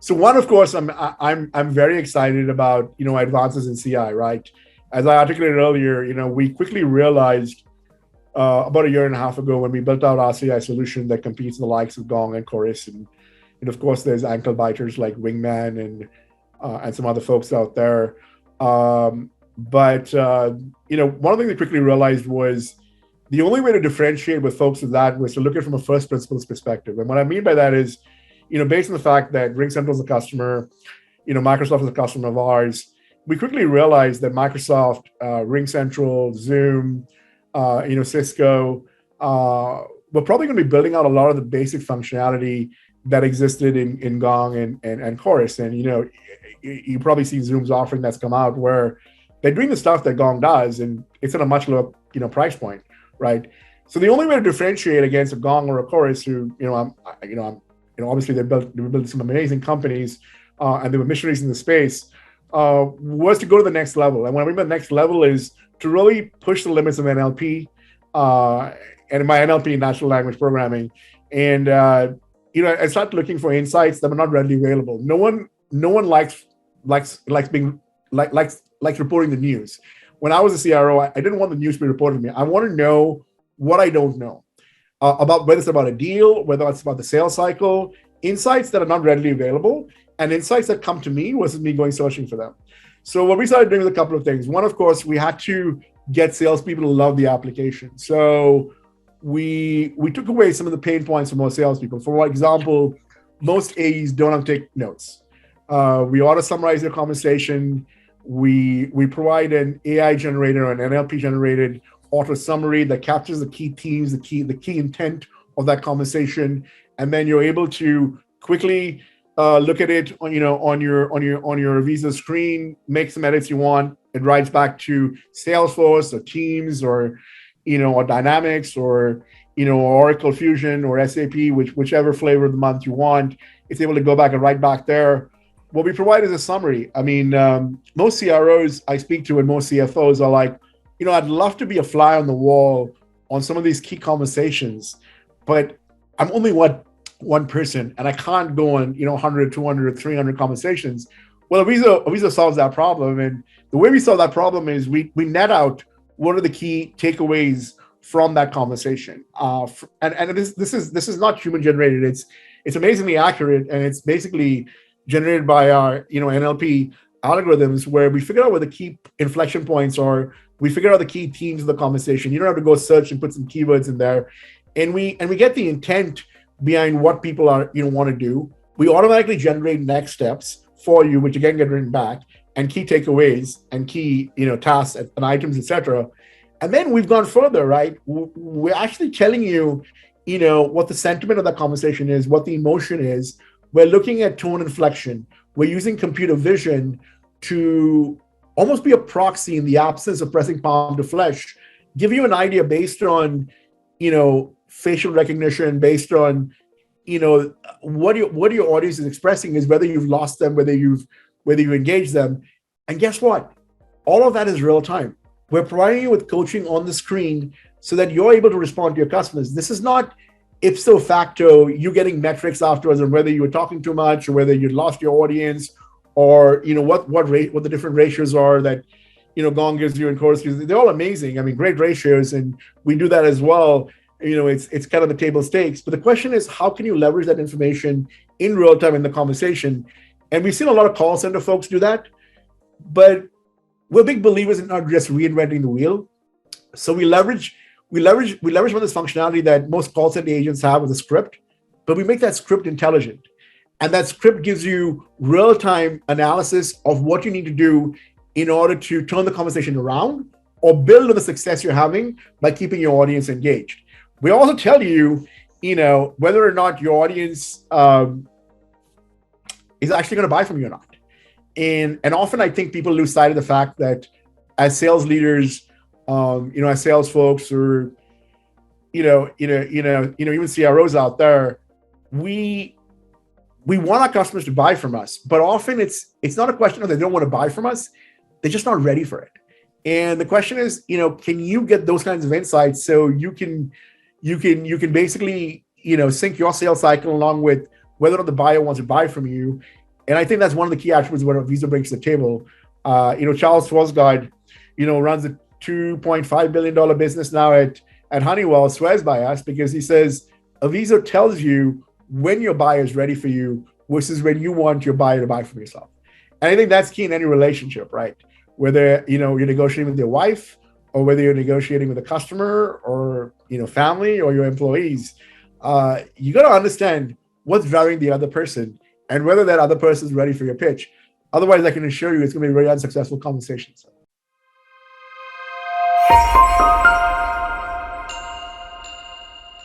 So one, of course, I'm very excited about advances in CI, right? As I articulated earlier, we quickly realized about a year and a half ago when we built out our CI solution that competes in the likes of Gong and Chorus, and of course there's ankle biters like Wingman and some other folks out there. But one of the things we quickly realized was the only way to differentiate with folks with that was to look at it from a first principles perspective. And what I mean by that is, based on the fact that RingCentral is a customer, Microsoft is a customer of ours, we quickly realized that Microsoft, RingCentral, Zoom, Cisco, we're probably going to be building out a lot of the basic functionality that existed in Gong and Chorus. And, you probably seen Zoom's offering that's come out where they're doing the stuff that Gong does, and it's at a much lower, price point, right? So the only way to differentiate against a Gong or a Chorus, who, obviously they built some amazing companies, and they were missionaries in the space, was to go to the next level. And what I mean by the next level is to really push the limits of NLP, and by NLP, natural language programming, and I start looking for insights that are not readily available. No one likes reporting the news. When I was a CRO, I didn't want the news to be reported to me. I want to know what I don't know about, whether it's about a deal, whether it's about the sales cycle, insights that are not readily available, and insights that come to me versus me going searching for them. So what we started doing was a couple of things. One, of course, we had to get salespeople to love the application. So we took away some of the pain points for most salespeople. For example, most AEs don't have to take notes. We auto-summarize their conversation. We provide an AI generator or an NLP generated auto summary that captures the key themes, the key intent of that conversation, and then you're able to quickly look at it on your Aviso screen, make some edits you want. It writes back to Salesforce or Teams or Dynamics or Oracle Fusion or SAP, whichever flavor of the month you want. It's able to go back and write back there. What we provide is a summary. I mean, most CROs I speak to and most CFOs are like, I'd love to be a fly on the wall on some of these key conversations, but I'm only one person and I can't go on 100, 200, 300 conversations. Well, Aviso solves that problem, and the way we solve that problem is we net out what are the key takeaways from that conversation. And this is not human generated. It's amazingly accurate, and it's basically generated by our NLP algorithms, where we figure out where the key inflection points are. We figure out the key themes of the conversation. You don't have to go search and put some keywords in there, and we get the intent behind what people are want to do. We automatically generate next steps for you, which again get written back, and key takeaways and key tasks and items, etc. And then we've gone further, right? We're actually telling you what the sentiment of that conversation is, what the emotion is. We're looking at tone inflection. We're using computer vision to almost be a proxy in the absence of pressing palm to flesh, give you an idea based on, facial recognition, based on, what your audience is expressing, is whether you've lost them, whether you engage them. And guess what? All of that is real time. We're providing you with coaching on the screen so that you're able to respond to your customers. This is not ipso facto, you getting metrics afterwards on whether you were talking too much or whether you lost your audience, or what the different ratios are that Gong gives you and Chorus gives you. They're all amazing. I mean, great ratios, and we do that as well. It's kind of the table stakes. But the question is, how can you leverage that information in real time in the conversation? And we've seen a lot of call center folks do that, but we're big believers in not just reinventing the wheel. So we leverage one of this functionality that most call center agents have with a script, but we make that script intelligent. And that script gives you real-time analysis of what you need to do in order to turn the conversation around or build on the success you're having by keeping your audience engaged. We also tell you, whether or not your audience is actually going to buy from you or not. And often I think people lose sight of the fact that as sales leaders, as sales folks, or even CROs out there, we want our customers to buy from us, but often it's not a question of they don't want to buy from us; they're just not ready for it. And the question is, can you get those kinds of insights so you can basically sync your sales cycle along with whether or not the buyer wants to buy from you, And I think that's one of the key attributes what Aviso brings to the table. Charles Forsgard, runs a $2.5 billion business now at Honeywell, swears by us because he says Aviso tells you when your buyer is ready for you versus when you want your buyer to buy from yourself. And I think that's key in any relationship, right? Whether you're negotiating with your wife or whether you're negotiating with a customer or family or your employees, you got to understand what's driving the other person and whether that other person is ready for your pitch. Otherwise, I can assure you it's going to be very unsuccessful conversations.